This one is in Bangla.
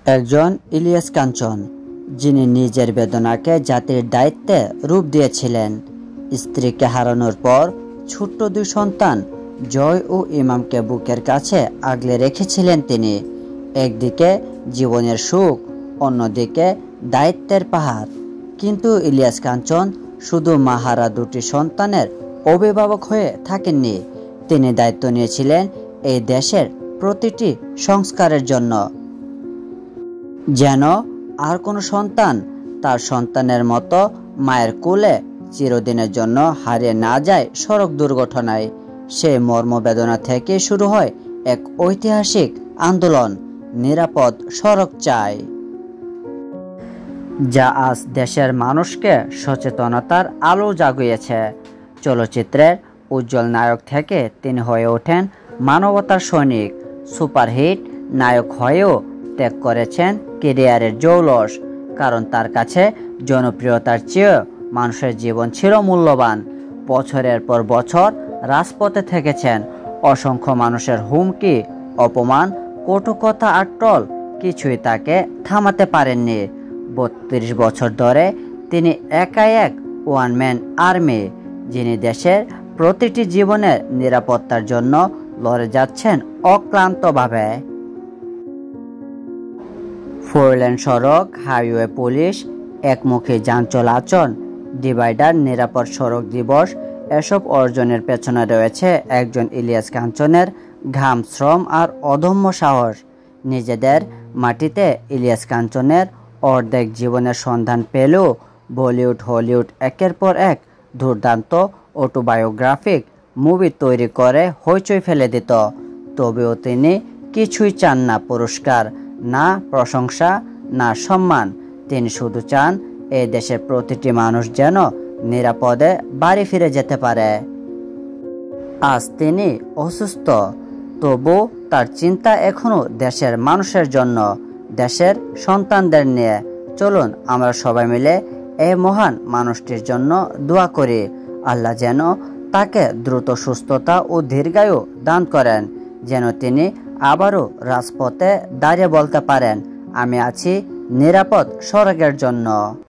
একজন ইলিয়াস কাঞ্চন, যিনি নিজের বেদনাকে জাতির দায়িত্বে রূপ দিয়েছিলেন। স্ত্রীকে হারানোর পর ছোট্ট দুই সন্তান জয় ও ইমামকে বুকের কাছে আগলে রেখেছিলেন তিনি। একদিকে জীবনের সুখ, অন্যদিকে দায়িত্বের পাহাড়। কিন্তু ইলিয়াস কাঞ্চন শুধু মাহারা দুটি সন্তানের অভিভাবক হয়ে থাকেননি, তিনি দায়িত্ব নিয়েছিলেন এই দেশের প্রতিটি সংস্কারের জন্য, যেন আর কোনো সন্তান তার সন্তানের মতো মায়ের কোলে চিরদিনের জন্য হারিয়ে না যায় সড়ক দুর্ঘটনায়। সেই মর্মবেদনা থেকে শুরু হয় এক ঐতিহাসিক আন্দোলন, নিরাপদ সড়ক চাই, যা আজ দেশের মানুষকে সচেতনতার আলো জাগিয়েছে। চলচ্চিত্রের উজ্জ্বল নায়ক থেকে তিনি হয়ে ওঠেন মানবতার সৈনিক। সুপারহিট নায়ক হয়েও ত্যাগ করেছেন কেরিয়ারের জৌলস, কারণ তার কাছে জনপ্রিয়তার চেয়ে মানুষের জীবন ছিল মূল্যবান। বছরের পর বছর রাজপথে থেকেছেন, অসংখ্য মানুষের হুমকি, অপমান, কটু কথা আর ট্রল কিছুই তাকে থামাতে পারেননি। ৩২ বছর ধরে তিনি একাই এক ওয়ান ম্যান আর্মি, যিনি দেশের প্রতিটি জীবনের নিরাপত্তার জন্য লড়ে যাচ্ছেন অক্লান্তভাবে। 4 লেন সড়ক, হাইওয়ে পুলিশ, একমুখী যান চলাচল, ডিভাইডার, নিরাপদ সড়ক দিবস, এসব অর্জনের পেছনে রয়েছে একজন ইলিয়াস কাঞ্চনের ঘাম, শ্রম আর অদম্য সাহস। নিজেদের মাটিতে ইলিয়াস কাঞ্চনের অর্ধেক জীবনের সন্ধান পেলেও বলিউড, হলিউড একের পর এক দুর্দান্ত অটোবায়োগ্রাফিক মুভি তৈরি করে হইচই ফেলে দিত। তবেও তিনি কিছুই চান না পুরস্কার, না প্রশংসা, না সম্মান। তিনি শুধু চান এই দেশের প্রতিটি মানুষ যেন নিরাপদে বাড়ি ফিরে যেতে পারে। আজ তিনি অসুস্থ, তবু তার চিন্তা এখনো দেশের মানুষের জন্য, দেশের সন্তানদের নিয়ে। চলুন আমরা সবাই মিলে এই মহান মানুষটির জন্য দোয়া করি। আল্লাহ যেন তাকে দ্রুত সুস্থতা ও দীর্ঘায়ু দান করেন, যেন তিনি আবারও রাজপথে দাঁড়িয়ে বলতে পারেন, আমি আছি নিরাপদ সড়কের জন্য।